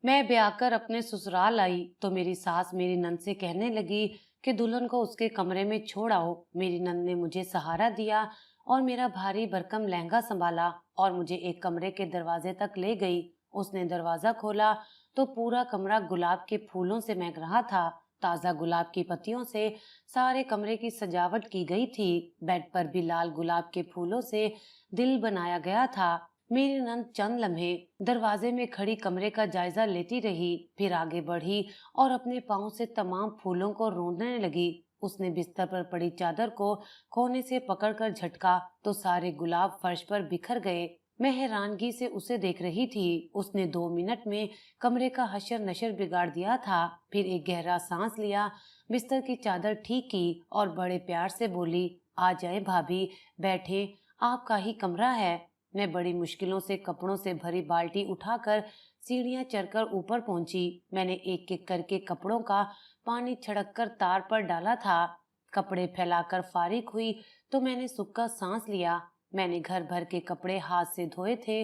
मैं ब्याह कर अपने ससुराल आई तो मेरी सास मेरी नंद से कहने लगी कि दुल्हन को उसके कमरे में छोड़ आओ। मेरी नंद ने मुझे सहारा दिया और मेरा भारी भरकम लहंगा संभाला और मुझे एक कमरे के दरवाजे तक ले गई। उसने दरवाजा खोला तो पूरा कमरा गुलाब के फूलों से महक रहा था। ताजा गुलाब की पत्तियों से सारे कमरे की सजावट की गई थी। बेड पर भी लाल गुलाब के फूलों से दिल बनाया गया था। मेरी नंद चंद लम्हे दरवाजे में खड़ी कमरे का जायजा लेती रही, फिर आगे बढ़ी और अपने पांव से तमाम फूलों को रोंदने लगी। उसने बिस्तर पर पड़ी चादर को कोने से पकड़कर झटका तो सारे गुलाब फर्श पर बिखर गए। मैं हैरानगी से उसे देख रही थी। उसने 2 मिनट में कमरे का हशर नशर बिगाड़ दिया था। फिर एक गहरा सांस लिया, बिस्तर की चादर ठीक की और बड़े प्यार से बोली, आ जाए भाभी, बैठे, आपका ही कमरा है। मैं बड़ी मुश्किलों से कपड़ों से भरी बाल्टी उठाकर सीढ़ियां चढ़कर ऊपर पहुंची। मैंने एक एक करके कपड़ों का पानी छिड़क कर तार पर डाला था। कपड़े फैलाकर फारिग हुई तो मैंने सुख का सांस लिया। मैंने घर भर के कपड़े हाथ से धोए थे।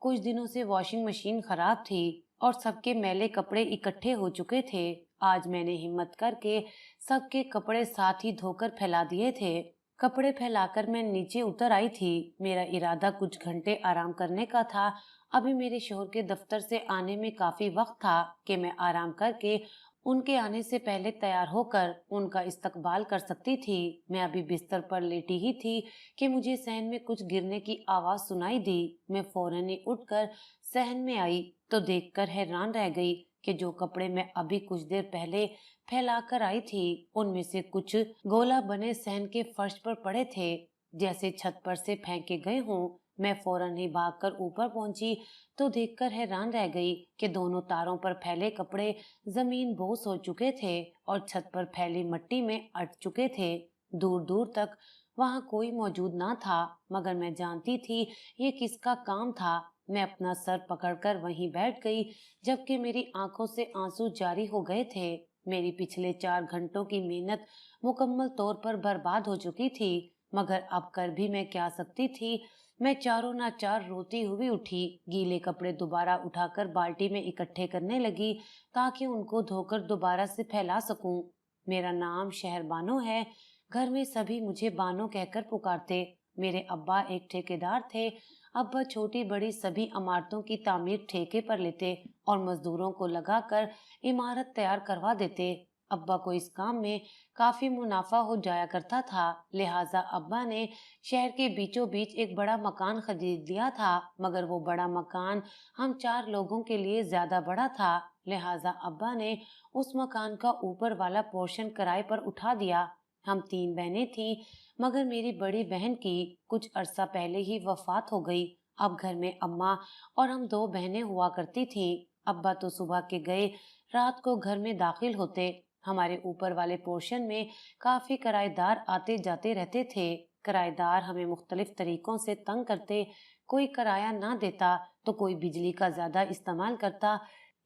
कुछ दिनों से वॉशिंग मशीन खराब थी और सबके मैले कपड़े इकट्ठे हो चुके थे। आज मैंने हिम्मत करके सबके कपड़े साथ ही धोकर फैला दिए थे। कपड़े फैलाकर मैं नीचे उतर आई थी। मेरा इरादा कुछ घंटे आराम करने का था। अभी मेरे शौहर के दफ्तर से आने में काफी वक्त था कि मैं आराम करके उनके आने से पहले तैयार होकर उनका इस्तकबाल कर सकती थी। मैं अभी बिस्तर पर लेटी ही थी कि मुझे सहन में कुछ गिरने की आवाज सुनाई दी। मैं फौरन ही उठकर सहन में आई तो देखकर हैरान रह गई कि जो कपड़े मैं अभी कुछ देर पहले फैलाकर आई थी उनमें से कुछ गोला बने सहन के फर्श पर पड़े थे, जैसे छत पर से फेंके गए हों। मैं फौरन ही भागकर ऊपर पहुंची तो देखकर हैरान रह गई कि दोनों तारों पर फैले कपड़े जमीन बोस हो चुके थे और छत पर फैली मिट्टी में अट चुके थे। दूर दूर तक वहां कोई मौजूद ना था, मगर मैं जानती थी ये किसका काम था। मैं अपना सर पकड़कर वहीं बैठ गई, जबकि मेरी आंखों से आंसू जारी हो गए थे। मेरी पिछले 4 घंटों की मेहनत मुकम्मल तौर पर बर्बाद हो चुकी थी, मगर अब कर भी मैं क्या सकती थी। मैं चारों नाचार रोती हुई उठी, गीले कपड़े दोबारा उठाकर बाल्टी में इकट्ठे करने लगी ताकि उनको धोकर दोबारा से फैला सकूं। मेरा नाम शहर बानो है। घर में सभी मुझे बानो कहकर पुकारते। मेरे अब्बा एक ठेकेदार थे। अब्बा छोटी बड़ी सभी इमारतों की तामीर ठेके पर लेते और मजदूरों को लगाकर इमारत तैयार करवा देते। अब्बा को इस काम में काफी मुनाफा हो जाया करता था, लिहाजा अब्बा ने शहर के बीचों बीच एक बड़ा मकान खरीद लिया था, मगर वो बड़ा मकान हम 4 लोगों के लिए ज्यादा बड़ा था। लिहाजा अब्बा ने उस मकान का ऊपर वाला पोर्शन किराए पर उठा दिया। हम 3 बहनें थीं, मगर मेरी बड़ी बहन की कुछ अरसा पहले ही वफात हो गई। अब घर में अम्मा और हम 2 बहनें हुआ करती थीं। अब्बा तो सुबह के गए रात को घर में दाखिल होते। हमारे ऊपर वाले पोर्शन में काफी किराएदार आते जाते रहते थे। किराएदार हमें मुख्तलिफ तरीकों से तंग करते। कोई किराया ना देता तो कोई बिजली का ज्यादा इस्तेमाल करता,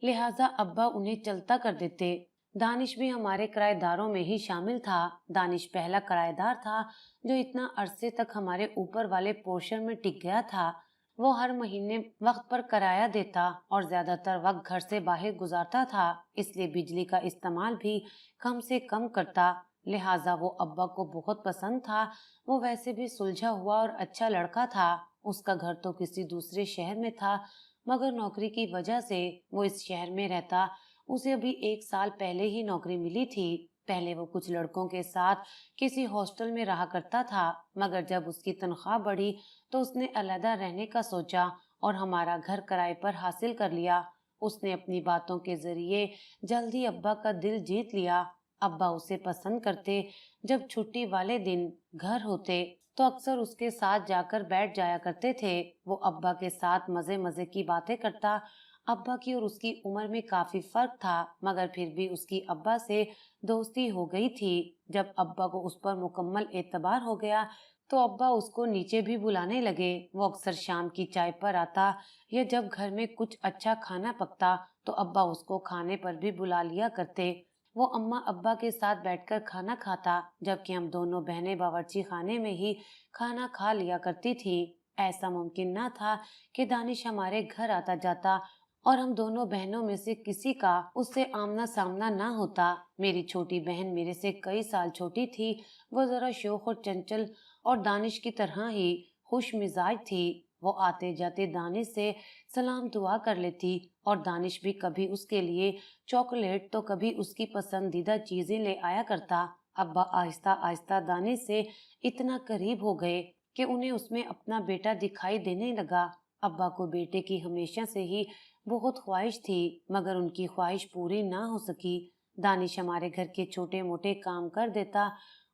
लिहाजा अब्बा उन्हें चलता कर देते। दानिश भी हमारे किराएदारों में ही शामिल था। दानिश पहला किराएदार था जो इतना अरसे तक हमारे ऊपर वाले पोर्शन में टिक गया था। वो हर महीने वक्त पर किराया देता और ज्यादातर वक्त घर से बाहर गुजारता था, इसलिए बिजली का इस्तेमाल भी कम से कम करता। लिहाजा वो अब्बा को बहुत पसंद था। वो वैसे भी सुलझा हुआ और अच्छा लड़का था। उसका घर तो किसी दूसरे शहर में था, मगर नौकरी की वजह से वो इस शहर में रहता। उसे अभी 1 साल पहले ही नौकरी मिली थी। पहले वो कुछ लड़कों के साथ किसी हॉस्टल में रहा करता था, मगर जब उसकी तनख्वाह बढ़ी तो उसने अलहदा रहने का सोचा और हमारा घर किराए पर हासिल कर लिया। उसने अपनी बातों के जरिए जल्दी अब्बा का दिल जीत लिया। अब्बा उसे पसंद करते। जब छुट्टी वाले दिन घर होते तो अक्सर उसके साथ जाकर बैठ जाया करते थे। वो अब्बा के साथ मजे मजे की बातें करता। अब्बा की और उसकी उम्र में काफी फर्क था, मगर फिर भी उसकी अब्बा से दोस्ती हो गई थी। जब अब्बा को उस पर मुकम्मल एतबार हो गया तो अब्बा उसको नीचे भी बुलाने लगे। वो अक्सर शाम की चाय पर आता या जब घर में कुछ अच्छा खाना पकता तो अब्बा उसको खाने पर भी बुला लिया करते। वो अम्मा अब्बा के साथ बैठकर खाना खाता, जबकि हम दोनों बहनें बावर्ची खाने में ही खाना खा लिया करती थी। ऐसा मुमकिन न था कि दानिश हमारे घर आता जाता और हम दोनों बहनों में से किसी का उससे आमना सामना ना होता। मेरी छोटी बहन मेरे से कई साल छोटी थी। वो जरा शोख और चंचल और दानिश की तरह ही खुश मिजाज थी। वो आते जाते दानिश से सलाम दुआ कर लेती और दानिश भी कभी उसके लिए चॉकलेट तो कभी उसकी पसंदीदा चीजें ले आया करता। अब्बा आहिस्ता आहिस्ता दानिश से इतना करीब हो गए कि उन्हें उसमें अपना बेटा दिखाई देने लगा। अब्बा को बेटे की हमेशा से ही बहुत ख्वाहिश थी, मगर उनकी ख्वाहिश पूरी ना हो सकी। दानिश हमारे घर के छोटे मोटे काम कर देता।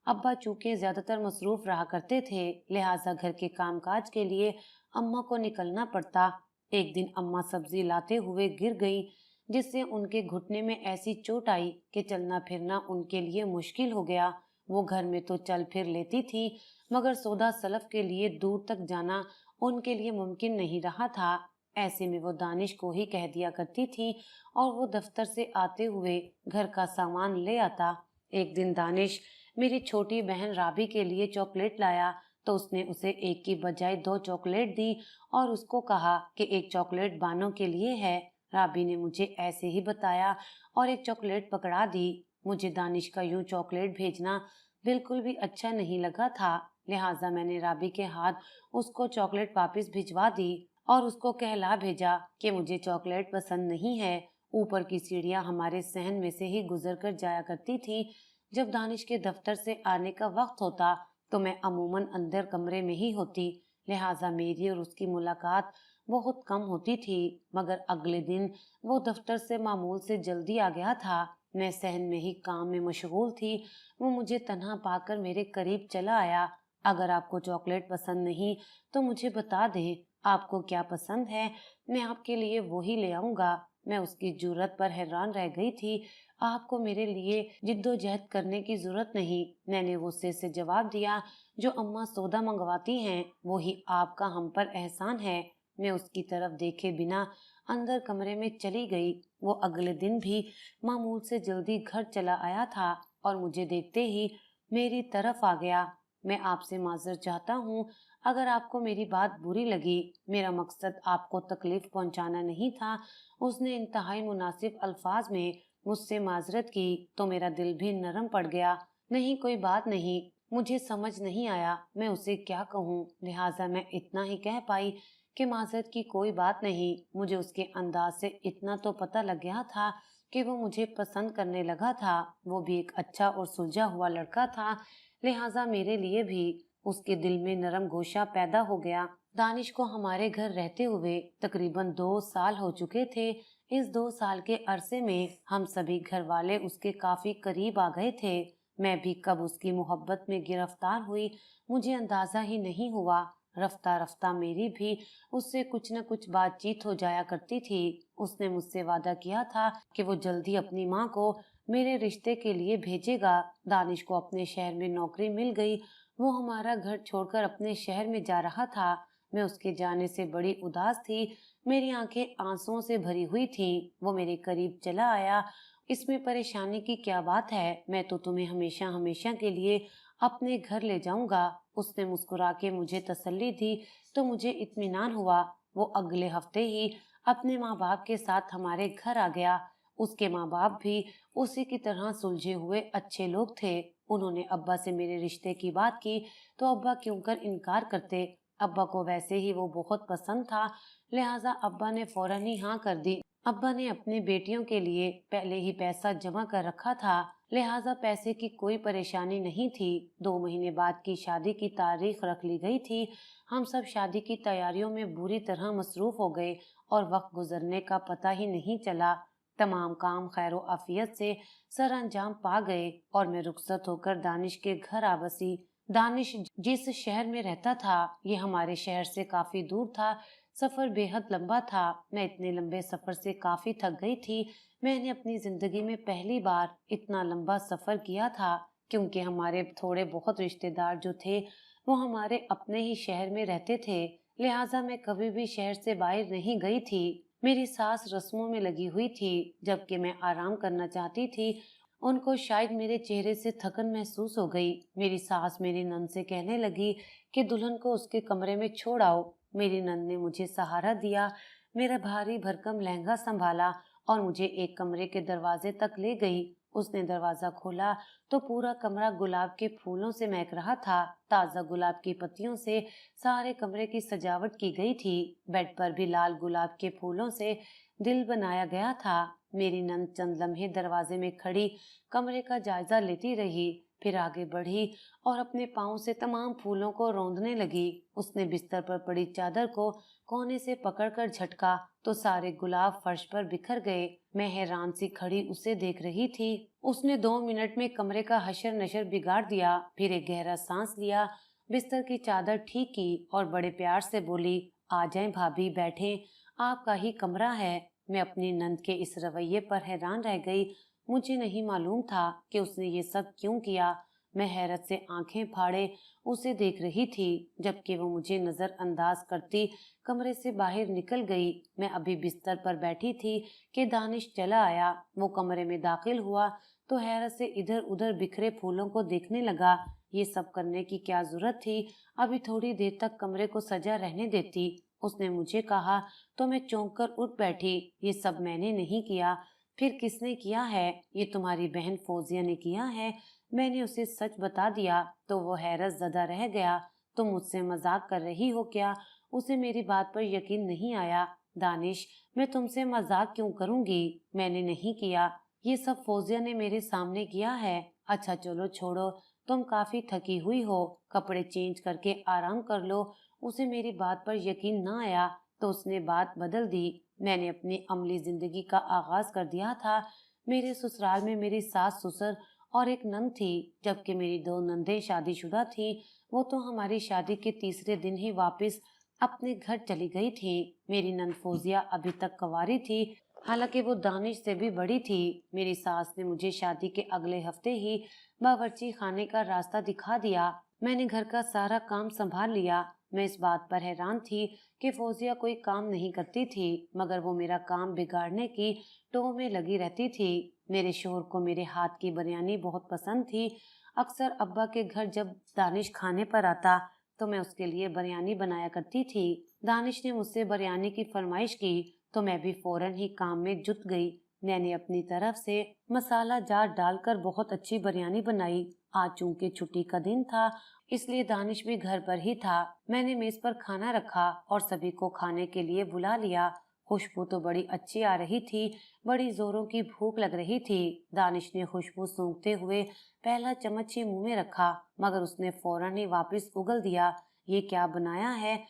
अब्बा चूंकि ज्यादातर मसरूफ रहा करते थे, लिहाजा घर के कामकाज के लिए अम्मा को निकलना पड़ता। एक दिन अम्मा सब्जी लाते हुए गिर गई, जिससे उनके घुटने में ऐसी चोट आई कि चलना फिरना उनके लिए मुश्किल हो गया। वो घर में तो चल फिर लेती थी, मगर सौदा सलफ के लिए दूर तक जाना उनके लिए मुमकिन नहीं रहा था। ऐसे में वो दानिश को ही कह दिया करती थी और वो दफ्तर से आते हुए घर का सामान ले आता। एक दिन दानिश मेरी छोटी बहन राबी के लिए चॉकलेट लाया, तो उसने उसे एक की बजाय दो चॉकलेट दी और उसको कहा कि एक चॉकलेट बानों के लिए है। राबी ने मुझे ऐसे ही बताया और एक चॉकलेट पकड़ा दी। मुझे दानिश का यूं चॉकलेट भेजना बिल्कुल भी अच्छा नहीं लगा था, लिहाजा मैंने राबी के हाथ उसको चॉकलेट वापस भिजवा दी और उसको कहला भेजा कि मुझे चॉकलेट पसंद नहीं है। ऊपर की सीढ़ियां हमारे सहन में से ही गुजर कर जाया करती थी। जब दानिश के दफ्तर से आने का वक्त होता तो मैं अमूमन अंदर कमरे में ही होती, लिहाजा मेरी और उसकी मुलाकात बहुत कम होती थी। मगर अगले दिन वो दफ्तर से मामूल से जल्दी आ गया था। मैं सहन में ही काम में मशगूल थी। वो मुझे तन्हा पाकर मेरे करीब चला आया। अगर आपको चॉकलेट पसंद नहीं तो मुझे बता दें, आपको क्या पसंद है, मैं आपके लिए वो ही ले आऊंगा। मैं उसकी जुर्रत पर हैरान रह गई थी। आपको मेरे लिए जिद्दोजहद करने की जरूरत नहीं, मैंने गुस्से से जवाब दिया। जो अम्मा सौदा मंगवाती हैं वो ही आपका हम पर एहसान है। मैं उसकी तरफ देखे बिना अंदर कमरे में चली गई। वो अगले दिन भी मामूल से जल्दी घर चला आया था और मुझे देखते ही मेरी तरफ आ गया। मैं आपसे माजरत चाहता हूँ अगर आपको मेरी बात बुरी लगी। मेरा मकसद आपको तकलीफ पहुंचाना नहीं था। उसने इंतहाई मुनासिब अल्फाज में मुझसे माजरत की तो मेरा दिल भी नरम पड़ गया। नहीं, कोई बात नहीं, मुझे समझ नहीं आया मैं उसे क्या कहूँ, लिहाजा मैं इतना ही कह पाई कि माजरत की कोई बात नहीं। मुझे उसके अंदाज से इतना तो पता लग गया था कि वो मुझे पसंद करने लगा था। वो भी एक अच्छा और सुलझा हुआ लड़का था, लिहाजा मेरे लिए भी उसके दिल में नरम गोशा पैदा हो गया। दानिश को हमारे घर रहते हुए तकरीबन 2 साल हो चुके थे। इस 2 साल के अरसे में हम सभी घर वाले उसके काफी करीब आ गए थे। मैं भी कब उसकी मोहब्बत में गिरफ्तार हुई मुझे अंदाजा ही नहीं हुआ। रफ्ता रफ्ता मेरी भी उससे कुछ न कुछ बातचीत हो जाया करती थी। उसने मुझसे वादा किया था कि वो जल्दी अपनी माँ को मेरे रिश्ते के लिए भेजेगा। दानिश को अपने शहर में नौकरी मिल गई। वो हमारा घर छोड़कर अपने शहर में जा रहा था। मैं उसके जाने से बड़ी उदास थी। मेरी आंखें आंसुओं से भरी हुई थीं। वो मेरे करीब चला आया। इसमें परेशानी की क्या बात है, मैं तो तुम्हें हमेशा हमेशा के लिए अपने घर ले जाऊंगा। उसने मुस्कुरा के मुझे तसल्ली दी तो मुझे इत्मीनान हुआ। वो अगले हफ्ते ही अपने माँ बाप के साथ हमारे घर आ गया। उसके माँ बाप भी उसी की तरह सुलझे हुए अच्छे लोग थे। उन्होंने अब्बा से मेरे रिश्ते की बात की तो अब्बा क्यों कर इनकार करते। अब्बा को वैसे ही वो बहुत पसंद था, लिहाजा अब्बा ने फौरन ही हाँ कर दी। अब्बा ने अपनी बेटियों के लिए पहले ही पैसा जमा कर रखा था, लिहाजा पैसे की कोई परेशानी नहीं थी। 2 महीने बाद की शादी की तारीख रख ली गई थी। हम सब शादी की तैयारियों में बुरी तरह मसरूफ हो गए और वक्त गुजरने का पता ही नहीं चला। तमाम काम खैरो आफियत से सर अंजाम पा गए और मैं रुखसत होकर दानिश के घर आ बसी। दानिश जिस शहर में रहता था ये हमारे शहर से काफी दूर था। सफर बेहद लंबा था। मैं इतने लंबे सफर से काफी थक गई थी। मैंने अपनी जिंदगी में पहली बार इतना लंबा सफर किया था, क्योंकि हमारे थोड़े बहुत रिश्तेदार जो थे वो हमारे अपने ही शहर में रहते थे, लिहाजा मैं कभी भी शहर से बाहर नहीं गई थी। मेरी सास रस्मों में लगी हुई थी, जबकि मैं आराम करना चाहती थी। उनको शायद मेरे चेहरे से थकन महसूस हो गई। मेरी सास मेरी नंद से कहने लगी कि दुल्हन को उसके कमरे में छोड़ आओ। मेरी नंद ने मुझे सहारा दिया। मेरा भारी भरकम लहंगा संभाला और मुझे एक कमरे के दरवाजे तक ले गई। उसने दरवाजा खोला तो पूरा कमरा गुलाब के फूलों से महक रहा था। ताजा गुलाब की पत्तियों से सारे कमरे की सजावट की गई थी। बेड पर भी लाल गुलाब के फूलों से दिल बनाया गया था। मेरी नंद चंद लम्हे दरवाजे में खड़ी कमरे का जायजा लेती रही, फिर आगे बढ़ी और अपने पाँव से तमाम फूलों को रौंदने लगी। उसने बिस्तर पर पड़ी चादर को कोने से पकड़कर झटका तो सारे गुलाब फर्श पर बिखर गए। मैं हैरान सी खड़ी उसे देख रही थी। उसने 2 मिनट में कमरे का हशर नशर बिगाड़ दिया। फिर एक गहरा सांस लिया, बिस्तर की चादर ठीक की और बड़े प्यार से बोली, आ जाएं भाभी, बैठें, आपका ही कमरा है। मैं अपनी नंद के इस रवैये पर हैरान रह गई। मुझे नहीं मालूम था कि उसने ये सब क्यों किया। मैं हैरत से आंखें फाड़े उसे देख रही थी, जबकि वो मुझे नजरअंदाज करती कमरे से बाहर निकल गई। मैं अभी बिस्तर पर बैठी थी कि दानिश चला आया। वो कमरे में दाखिल हुआ तो हैरत से इधर उधर बिखरे फूलों को देखने लगा। ये सब करने की क्या जरूरत थी? अभी थोड़ी देर तक कमरे को सजा रहने देती। उसने मुझे कहा तो मैं चौंक कर उठ बैठी। ये सब मैंने नहीं किया। फिर किसने किया है? ये तुम्हारी बहन फौजिया ने किया है। मैंने उसे सच बता दिया तो वो हैरत ज़दा रह गया। तुम मुझसे मजाक कर रही हो क्या? उसे मेरी बात पर यकीन नहीं आया। दानिश, मैं तुमसे मजाक क्यों करूंगी? मैंने नहीं किया। ये सब फौजिया ने मेरे सामने किया है। अच्छा चलो छोड़ो, तुम काफी थकी हुई हो, कपड़े चेंज करके आराम कर लो। उसे मेरी बात पर यकीन न आया तो उसने बात बदल दी। मैंने अपनी अमली जिंदगी का आगाज कर दिया था। मेरे ससुराल में मेरी सास ससुर और एक नंद थी, जबकि मेरी 2 नंदें शादीशुदा थी। वो तो हमारी शादी के तीसरे दिन ही वापस अपने घर चली गई थी। मेरी नंद फौजिया अभी तक कंवारी थी, हालांकि वो दानिश से भी बड़ी थी। मेरी सास ने मुझे शादी के अगले हफ्ते ही बावर्ची खाने का रास्ता दिखा दिया। मैंने घर का सारा काम संभाल लिया। मैं इस बात पर हैरान थी कि फौजिया कोई काम नहीं करती थी, मगर वो मेरा काम बिगाड़ने की टोह में लगी रहती थी। मेरे शोहर को मेरे हाथ की बिरयानी बहुत पसंद थी। अक्सर अब्बा के घर जब दानिश खाने पर आता तो मैं उसके लिए बिरयानी बनाया करती थी। दानिश ने मुझसे बिरयानी की फरमाइश की तो मैं भी फौरन ही काम में जुट गई। मैंने अपनी तरफ से मसाला जार डालकर बहुत अच्छी बिरयानी बनाई। आज चूंकि छुट्टी का दिन था, इसलिए दानिश भी घर पर ही था। मैंने मेज पर खाना रखा और सभी को खाने के लिए बुला लिया। खुशबू तो बड़ी अच्छी आ रही थी, बड़ी जोरों की भूख लग रही थी। दानिश ने खुशबू सूंघते हुए पहला चम्मच ही मुंह में रखा, मगर उसने फौरन ही वापस उगल दिया। ये क्या बनाया है?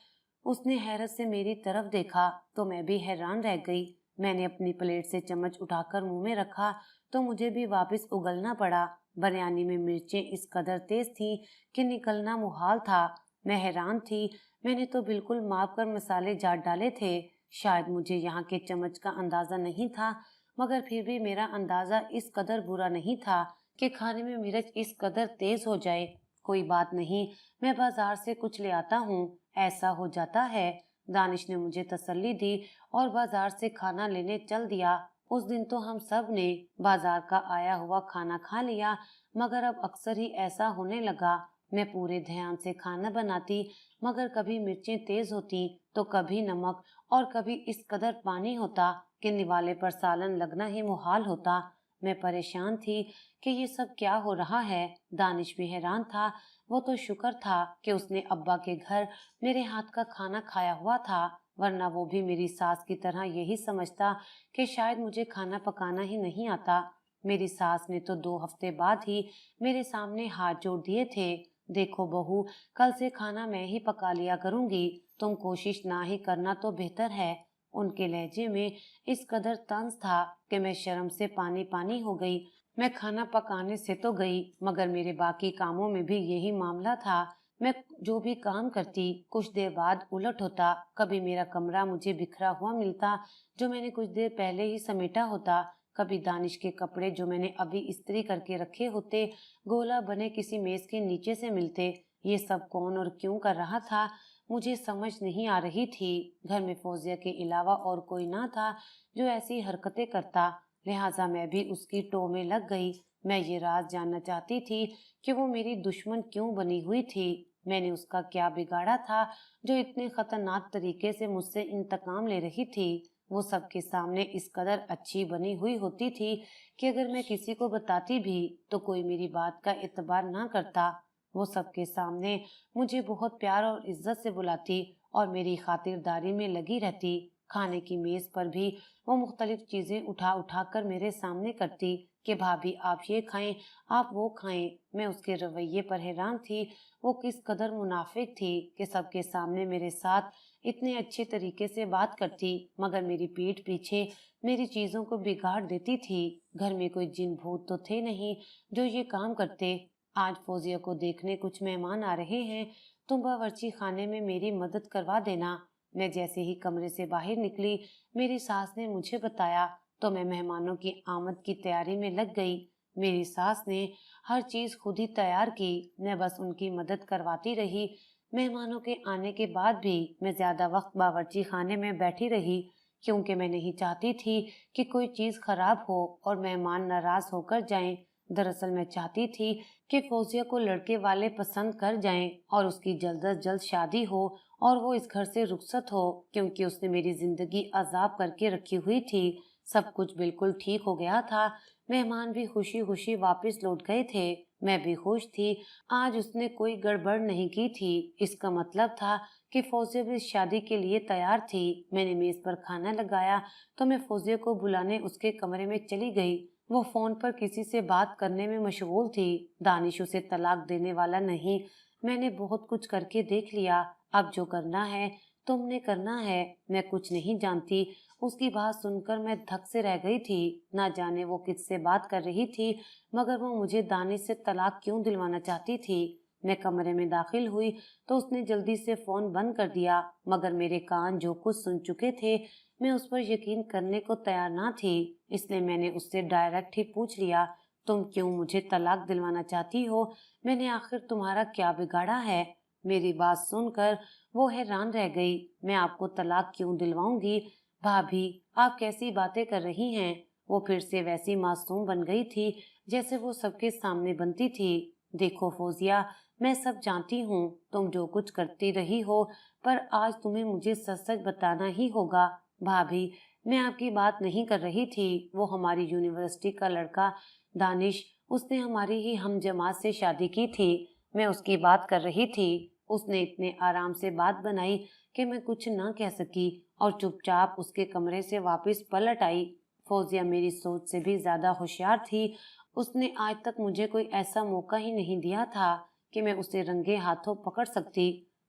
उसने हैरत से मेरी तरफ देखा तो मैं भी हैरान रह गई। मैंने अपनी प्लेट से चम्मच उठाकर मुंह में रखा तो मुझे भी वापस उगलना पड़ा। बिरयानी में मिर्चें इस कदर तेज थी कि निकलना मुहाल था। मैं हैरान थी। मैंने तो बिल्कुल माप कर मसाले जाट डाले थे। शायद मुझे यहाँ के चम्मच का अंदाजा नहीं था, मगर फिर भी मेरा अंदाजा इस कदर बुरा नहीं था कि खाने में मिर्च इस कदर तेज हो जाए। कोई बात नहीं, मैं बाजार से कुछ ले आता हूँ, ऐसा हो जाता है। दानिश ने मुझे तसल्ली दी और बाजार से खाना लेने चल दिया। उस दिन तो हम सब ने बाजार का आया हुआ खाना खा लिया, मगर अब अक्सर ही ऐसा होने लगा। मैं पूरे ध्यान से खाना बनाती, मगर कभी मिर्चें तेज होती तो कभी नमक और कभी इस कदर पानी होता कि निवाले पर सालन लगना ही मुहाल होता। मैं परेशान थी कि ये सब क्या हो रहा है। दानिश भी हैरान था। वो तो शुक्र था कि उसने अब्बा के घर मेरे हाथ का खाना खाया हुआ था, वरना वो भी मेरी सास की तरह यही समझता कि शायद मुझे खाना पकाना ही नहीं आता। मेरी सास ने तो 2 हफ्ते बाद ही मेरे सामने हाथ जोड़ दिए थे। देखो बहू, कल से खाना मैं ही पका लिया करूंगी, तुम कोशिश ना ही करना तो बेहतर है। उनके लहजे में इस कदर तंज था कि मैं शर्म से पानी पानी हो गई। मैं खाना पकाने से तो गई, मगर मेरे बाकी कामों में भी यही मामला था। मैं जो भी काम करती, कुछ देर बाद उलट होता। कभी मेरा कमरा मुझे बिखरा हुआ मिलता, जो मैंने कुछ देर पहले ही समेटा होता। कभी दानिश के कपड़े जो मैंने अभी इस्त्री करके रखे होते, गोला बने किसी मेज के नीचे से मिलते। ये सब कौन और क्यों कर रहा था, मुझे समझ नहीं आ रही थी। घर में फौजिया के अलावा और कोई ना था जो ऐसी हरकतें करता, लिहाजा मैं भी उसकी टोह में लग गई। मैं ये राज जानना चाहती थी कि वो मेरी दुश्मन क्यों बनी हुई थी। मैंने उसका क्या बिगाड़ा था जो इतने खतरनाक तरीके से मुझसे इंतकाम ले रही थी। वो सबके सामने इस कदर अच्छी बनी हुई होती थी कि अगर मैं किसी को बताती भी तो कोई मेरी बात का एतबार ना करता। वो सबके सामने मुझे बहुत प्यार और इज्जत से बुलाती और मेरी खातिरदारी में लगी रहती। खाने की मेज पर भी वो मुख्तलिफ चीजें उठा उठा कर मेरे सामने करती कि भाभी आप ये खाएं, आप वो खाएं। मैं उसके रवैये पर हैरान थी। वो किस कदर मुनाफिक थी कि सबके सामने मेरे साथ इतने अच्छे तरीके से बात करती मगर मेरी पीठ पीछे मेरी चीजों को बिगाड़ देती थी। घर में कोई जिन भूत तो थे नहीं जो ये काम करते। आज फौजिया को देखने कुछ मेहमान आ रहे हैं, तुम बावर्ची खाने में मेरी मदद करवा देना। मैं जैसे ही कमरे से बाहर निकली, मेरी सास ने मुझे बताया तो मैं मेहमानों की आमद की तैयारी में लग गई। मेरी सास ने हर चीज खुद ही तैयार की, मैं बस उनकी मदद करवाती रही। मेहमानों के आने के बाद भी मैं ज्यादा वक्त बावर्ची खाने में बैठी रही क्योंकि मैं नहीं चाहती थी कि कोई चीज खराब हो और मेहमान नाराज होकर जाएं। दरअसल मैं चाहती थी कि फौजिया को लड़के वाले पसंद कर जाएं और उसकी जल्द अज जल्द शादी हो और वो इस घर से रुखसत हो क्योंकि उसने मेरी जिंदगी अजाब करके रखी हुई थी। सब कुछ बिल्कुल ठीक हो गया था। मेहमान भी खुशी खुशी वापस लौट गए थे। मैं भी खुश थी। आज उसने कोई गड़बड़ नहीं की थी। इसका मतलब था कि फौजिया भी इस शादी के लिए तैयार थी। मैंने मेज पर खाना लगाया तो मैं फौजिया को बुलाने उसके कमरे में चली गई। वो फोन पर किसी से बात करने में मशगूल थी। दानिश उसे तलाक देने वाला नहीं। मैंने बहुत कुछ करके देख लिया। अब जो करना है तुमने करना है। मैं कुछ नहीं जानती। उसकी बात सुनकर मैं धक से रह गई थी। ना जाने वो किससे बात कर रही थी मगर वो मुझे दानिश से तलाक क्यों दिलवाना चाहती थी। मैं कमरे में दाखिल हुई तो उसने जल्दी से फोन बंद कर दिया मगर मेरे कान जो कुछ सुन चुके थे मैं उस पर यकीन करने को तैयार ना थी। इसलिए मैंने उससे डायरेक्ट ही पूछ लिया, तुम क्यों मुझे तलाक दिलवाना चाहती हो? मैंने आखिर तुम्हारा क्या बिगाड़ा है? मेरी बात सुनकर वो हैरान रह गई। मैं आपको तलाक क्यों दिलवाऊंगी? भाभी आप कैसी बातें कर रही हैं? वो फिर से वैसी मासूम बन गई थी जैसे वो सबके सामने बनती थी। देखो फौजिया, मैं सब जानती हूँ, तुम जो कुछ करती रही हो, पर आज तुम्हें मुझे सच सच बताना ही होगा। भाभी मैं आपकी बात नहीं कर रही थी। वो हमारी यूनिवर्सिटी का लड़का दानिश, उसने हमारी ही हम जमात से शादी की थी। मैं उसकी बात कर रही थी। उसने इतने आराम से बात बनाई कि मैं कुछ ना कह सकी और चुपचाप उसके कमरे से वापस पलट आई। फौजिया मेरी सोच से भी ज्यादा होशियार थी। उसने आज तक मुझे कोई ऐसा मौका ही नहीं दिया था कि मैं उसे रंगे हाथों पकड़ सकती।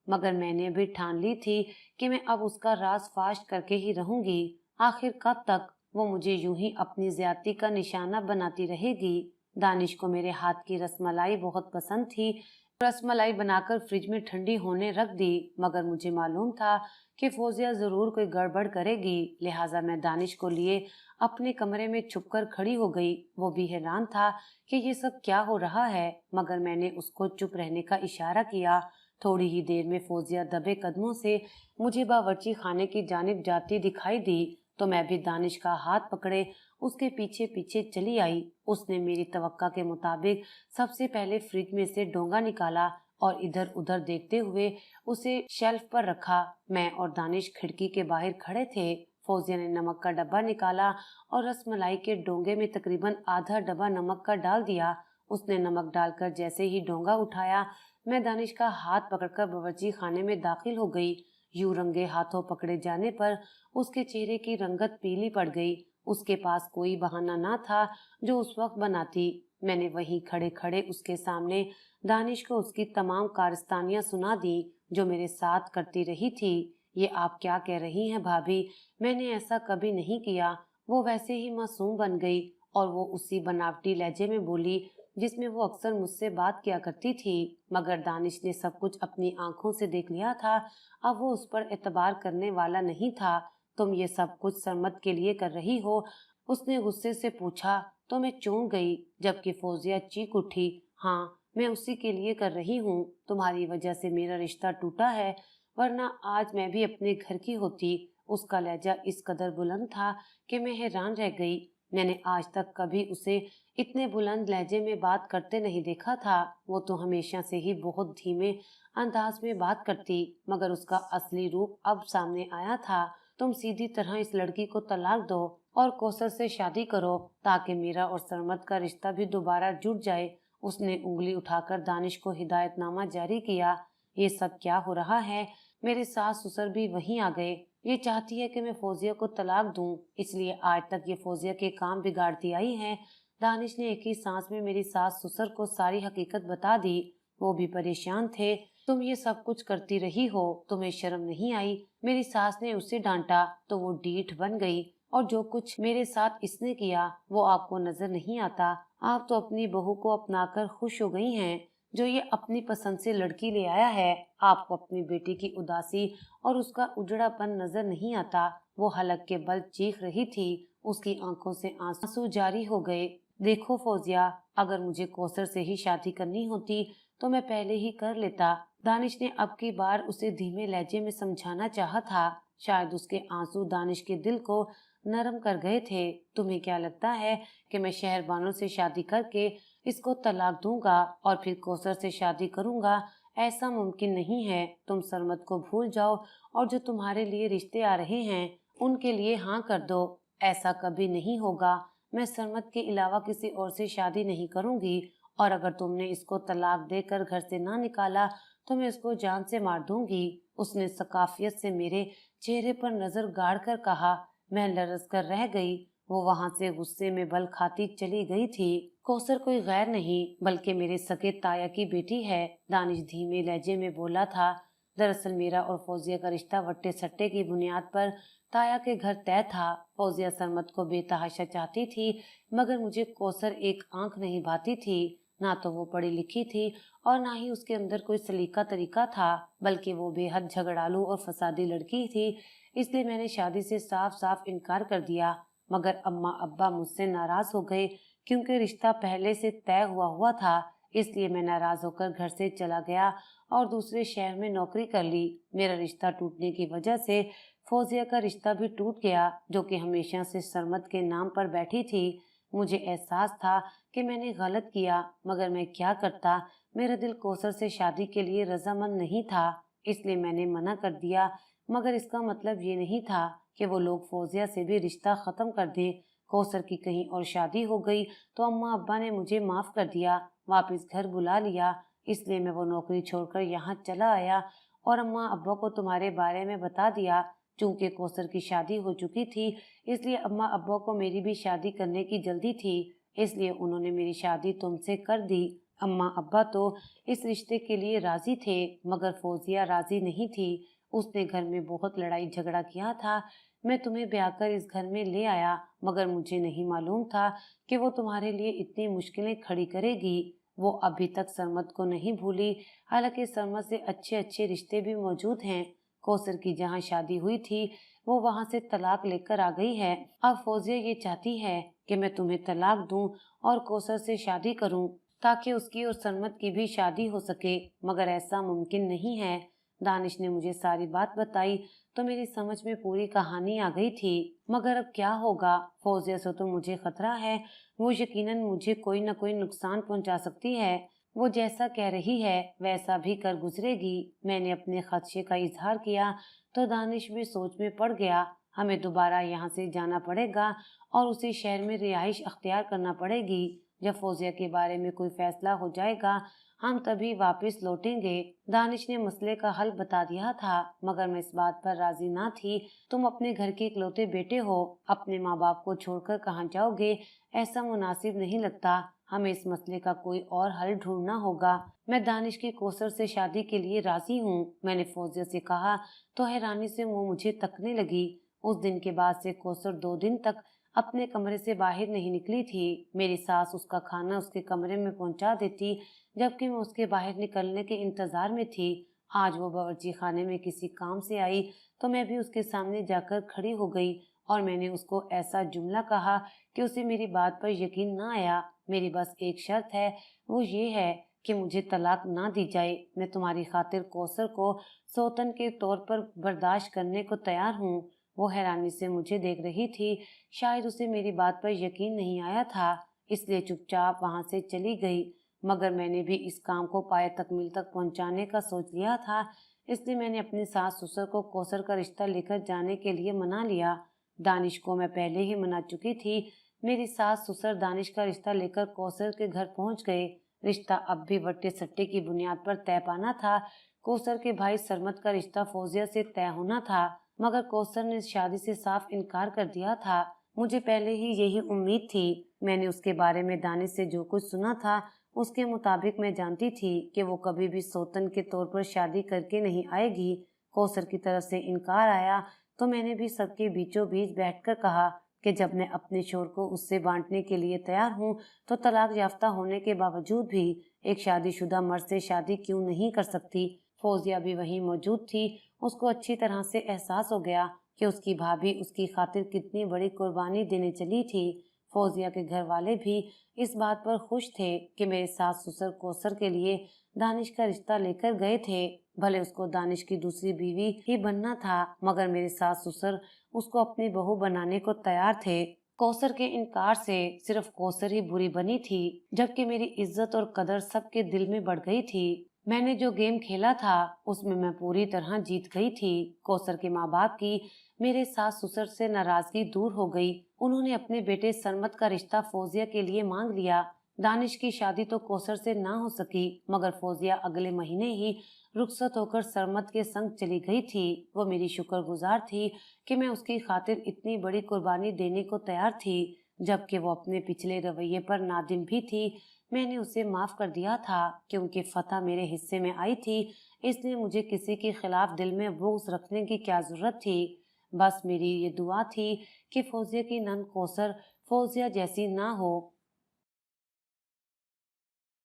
मगर मैंने भी ठान ली थी कि मैं अब उसका राज फाश करके ही रहूंगी। आखिर कब तक वो मुझे यूं ही अपनी ज्यादती का निशाना बनाती रहेगी? दानिश को मेरे हाथ की रसमलाई बहुत पसंद थी। रसमलाई बनाकर फ्रिज में ठंडी होने रख दी मगर मुझे मालूम था कि फौजिया जरूर कोई गड़बड़ करेगी। लिहाजा मैं दानिश को लिए अपने कमरे में छुपकर खड़ी हो गई। वो भी हैरान था कि ये सब क्या हो रहा है मगर मैंने उसको चुप रहने का इशारा किया। थोड़ी ही देर में फौजिया दबे कदमों से मुझे बावर्ची खाने की जानिब जाती दिखाई दी तो मैं भी दानिश का हाथ पकड़े उसके पीछे पीछे चली आई। उसने मेरी तवक्का के मुताबिक सबसे पहले फ्रिज में से डोंगा निकाला और इधर उधर देखते हुए उसे शेल्फ पर रखा। मैं और दानिश खिड़की के बाहर खड़े थे। फौजिया ने नमक का डब्बा निकाला और रसमलाई के डोंगे में तकरीबन आधा डब्बा नमक का डाल दिया। उसने नमक डालकर जैसे ही डोंगा उठाया मैं दानिश का हाथ पकड़कर बावर्ची खाने में दाखिल हो गई। यूं रंगे हाथों पकड़े जाने पर उसके चेहरे की रंगत पीली पड़ गई। उसके पास कोई बहाना ना था जो उस वक्त बनाती। मैंने वहीं खड़े खड़े उसके सामने दानिश को उसकी तमाम कारस्तानियां सुना दी जो मेरे साथ करती रही थी। ये आप क्या कह रही हैं भाभी? मैंने ऐसा कभी नहीं किया। वो वैसे ही मासूम बन गई और वो उसी बनावटी लहजे में बोली जिसमें वो अक्सर मुझसे बात किया करती थी। मगर दानिश ने सब कुछ अपनी आंखों से देख लिया था। अब वो उस पर एतबार करने वाला नहीं था। तुम ये सब कुछ सरमद के लिए कर रही हो? उसने गुस्से से पूछा तो मैं चौंक गई जबकि फौजिया चीख उठी, हाँ मैं उसी के लिए कर रही हूँ। तुम्हारी वजह से मेरा रिश्ता टूटा है, वरना आज मैं भी अपने घर की होती। उसका लहजा इस कदर बुलंद था कि मैं हैरान रह गई। मैंने आज तक कभी उसे इतने बुलंद लहजे में बात करते नहीं देखा था। वो तो हमेशा से ही बहुत धीमे अंदाज में बात करती, मगर उसका असली रूप अब सामने आया था। तुम सीधी तरह इस लड़की को तलाक दो और कौसर से शादी करो, ताकि मेरा और सरमद का रिश्ता भी दोबारा जुड़ जाए। उसने उंगली उठाकर दानिश को हिदायतनामा जारी किया। ये सब क्या हो रहा है? मेरे सास ससुर भी वहीं आ गए। ये चाहती है कि मैं फौजिया को तलाक दूं, इसलिए आज तक ये फौजिया के काम बिगाड़ती आई है। दानिश ने एक ही सांस में मेरी सास ससुर को सारी हकीकत बता दी। वो भी परेशान थे। तुम ये सब कुछ करती रही हो, तुम्हें शर्म नहीं आई? मेरी सास ने उसे डांटा तो वो डीठ बन गई। और जो कुछ मेरे साथ इसने किया वो आपको नजर नहीं आता? आप तो अपनी बहू को अपनाकर खुश हो गई हैं। जो ये अपनी पसंद से लड़की ले आया है, आपको अपनी बेटी की उदासी और उसका उजड़ापन नजर नहीं आता? वो हलक के बल चीख रही थी। उसकी आंखों से आंसू जारी हो गए। देखो फौजिया, अगर मुझे कौसर से ही शादी करनी होती तो मैं पहले ही कर लेता। दानिश ने अब की बार उसे धीमे लहजे में समझाना चाहा था। शायद उसके आंसू दानिश के दिल को नरम कर गए थे। तुम्हें क्या लगता है कि मैं शहरबानों से शादी करके इसको तलाक दूंगा और फिर कौसर से शादी करूंगा? ऐसा मुमकिन नहीं है। तुम सरमद को भूल जाओ और जो तुम्हारे लिए रिश्ते आ रहे हैं उनके लिए हाँ कर दो। ऐसा कभी नहीं होगा। मैं सरमद के अलावा किसी और से शादी नहीं करूंगी, और अगर तुमने इसको तलाक देकर घर से ना निकाला तो मैं इसको जान से मार दूंगी। उसने सकाफियत से मेरे चेहरे पर नजर गाड़ कर कहा। मैं लरस कर रह गई। वो वहां से गुस्से में बल खाती चली गई थी। कौसर कोई गैर नहीं बल्कि मेरे सगे ताया की बेटी है, दानिश धीमे लहजे में बोला था। दरअसल मेरा और फौजिया का रिश्ता वट्टे सट्टे की बुनियाद पर ताया के घर तय था। फौजिया सरमद को बेतहाशा चाहती थी, मगर मुझे कौसर एक आंख नहीं भाती थी। ना तो वो पढ़ी लिखी थी और ना ही उसके अंदर कोई सलीका तरीका था, बल्कि वो बेहद झगड़ालू और फसादी लड़की थी। इसलिए मैंने शादी से साफ साफ इनकार कर दिया। मगर अम्मा अब्बा मुझसे नाराज हो गए, क्योंकि रिश्ता पहले से तय हुआ था। इसलिए मैं नाराज होकर घर से चला गया और दूसरे शहर में नौकरी कर ली। मेरा रिश्ता टूटने की वजह से फौजिया का रिश्ता भी टूट गया, जो कि हमेशा से सरमद के नाम पर बैठी थी। मुझे एहसास था कि मैंने गलत किया, मगर मैं क्या करता? मेरा दिल कौसर से शादी के लिए रजामंद नहीं था, इसलिए मैंने मना कर दिया। मगर इसका मतलब ये नहीं था कि वो लोग फौजिया से भी रिश्ता खत्म कर दें। कौसर की कहीं और शादी हो गई तो अम्मा अब्बा ने मुझे माफ कर दिया, वापस घर बुला लिया। इसलिए मैं वो नौकरी छोड़कर यहाँ चला आया और अम्मा अब्बा को तुम्हारे बारे में बता दिया। चूंकि कौसर की शादी हो चुकी थी, इसलिए अम्मा अब्बा को मेरी भी शादी करने की जल्दी थी, इसलिए उन्होंने मेरी शादी तुमसे कर दी। अम्मा अब्बा तो इस रिश्ते के लिए राजी थे, मगर फौजिया राजी नहीं थी। उसने घर में बहुत लड़ाई झगड़ा किया था। मैं तुम्हें ब्याह कर इस घर में ले आया, मगर मुझे नहीं मालूम था कि वो तुम्हारे लिए इतनी मुश्किलें खड़ी करेगी। वो अभी तक सरमद को नहीं भूली, हालांकि सरमद से अच्छे अच्छे रिश्ते भी मौजूद हैं। कौसर की जहाँ शादी हुई थी वो वहां से तलाक लेकर आ गई है। अब फौजिया ये चाहती है कि मैं तुम्हें तलाक दूं और कौसर से शादी करूं, ताकि उसकी और सरमद की भी शादी हो सके, मगर ऐसा मुमकिन नहीं है। दानिश ने मुझे सारी बात बताई तो मेरी समझ में पूरी कहानी आ गई थी। मगर अब क्या होगा? फौजिया से तो मुझे खतरा है। वो यकीनन मुझे कोई न कोई नुकसान पहुंचा सकती है। वो जैसा कह रही है वैसा भी कर गुजरेगी। मैंने अपने खदशे का इजहार किया तो दानिश भी सोच में पड़ गया। हमें दोबारा यहाँ से जाना पड़ेगा और उसी शहर में रिहाइश अख्तियार करना पड़ेगी। जब फौजिया के बारे में कोई फैसला हो जाएगा हम तभी वापस लौटेंगे। दानिश ने मसले का हल बता दिया था, मगर मैं इस बात पर राजी ना थी। तुम अपने घर के इकलौते बेटे हो, अपने माँ बाप को छोड़कर कहाँ जाओगे? ऐसा मुनासिब नहीं लगता। हमें इस मसले का कोई और हल ढूंढना होगा। मैं दानिश की कौसर से शादी के लिए राजी हूँ, मैंने फौजिया से कहा तो हैरानी से वो मुझे तकने लगी। उस दिन के बाद से कौसर 2 दिन तक अपने कमरे से बाहर नहीं निकली थी। मेरी सास उसका खाना उसके कमरे में पहुंचा देती, जबकि मैं उसके बाहर निकलने के इंतजार में थी। आज वो बावर्ची खाने में किसी काम से आई तो मैं भी उसके सामने जाकर खड़ी हो गई और मैंने उसको ऐसा जुमला कहा कि उसे मेरी बात पर यकीन ना आया। मेरी बस एक शर्त है, वो ये है कि मुझे तलाक ना दी जाए। मैं तुम्हारी खातिर कौसर को सौतन के तौर पर बर्दाश्त करने को तैयार हूँ। वो हैरानी से मुझे देख रही थी। शायद उसे मेरी बात पर यकीन नहीं आया था, इसलिए चुपचाप वहां से चली गई। मगर मैंने भी इस काम को पाए तकमील तक पहुंचाने का सोच लिया था, इसलिए मैंने अपनी सास ससुर को कौसर का रिश्ता लेकर जाने के लिए मना लिया। दानिश को मैं पहले ही मना चुकी थी। मेरी सास ससुर दानिश का रिश्ता लेकर कौसर के घर पहुंच गए। रिश्ता अब भी वट्टे सट्टे की बुनियाद पर तय पाना था। कौसर के भाई सरमत का रिश्ता फौजिया से तय होना था, मगर कौसर ने शादी से साफ इनकार कर दिया था। मुझे पहले ही यही उम्मीद थी। मैंने उसके बारे में दानिश से जो कुछ सुना था, उसके मुताबिक मैं जानती थी कि वो कभी भी सौतन के तौर पर शादी करके नहीं आएगी। कौसर की तरफ से इनकार आया तो मैंने भी सबके बीचों बीच बैठकर कहा कि जब मैं अपने शोर को उससे बांटने के लिए तैयार हूँ, तो तलाक याफ्ता होने के बावजूद भी एक शादीशुदा मर्द से शादी क्यों नहीं कर सकती। फौजिया भी वहीं मौजूद थी। उसको अच्छी तरह से एहसास हो गया कि उसकी भाभी उसकी खातिर कितनी बड़ी कुर्बानी देने चली थी। फौजिया के घर वाले भी इस बात पर खुश थे कि मेरे सास ससुर कौसर के लिए दानिश का रिश्ता लेकर गए थे। भले उसको दानिश की दूसरी बीवी ही बनना था, मगर मेरे सास ससुर उसको अपनी बहू बनाने को तैयार थे। कौसर के इनकार से सिर्फ कौसर ही बुरी बनी थी, जबकि मेरी इज्जत और कदर सबके दिल में बढ़ गई थी। मैंने जो गेम खेला था उसमें मैं पूरी तरह जीत गई थी। कौसर के माँ बाप की मेरे सास ससुर से नाराजगी दूर हो गई। उन्होंने अपने बेटे सरमत का रिश्ता फौजिया के लिए मांग लिया। दानिश की शादी तो कौसर से ना हो सकी, मगर फौजिया अगले महीने ही रुखसत होकर सरमत के संग चली गई थी। वो मेरी शुक्रगुजार थी कि मैं उसकी खातिर इतनी बड़ी कुर्बानी देने को तैयार थी, जबकि वो अपने पिछले रवैये पर नादिम भी थी। मैंने उसे माफ कर दिया था क्योंकि फतह मेरे हिस्से में आई थी, इसलिए मुझे किसी के खिलाफ दिल में बुग़्ज़ रखने की क्या जरूरत थी। बस मेरी ये दुआ थी कि फौजिया की नन कौसर फौजिया जैसी ना हो।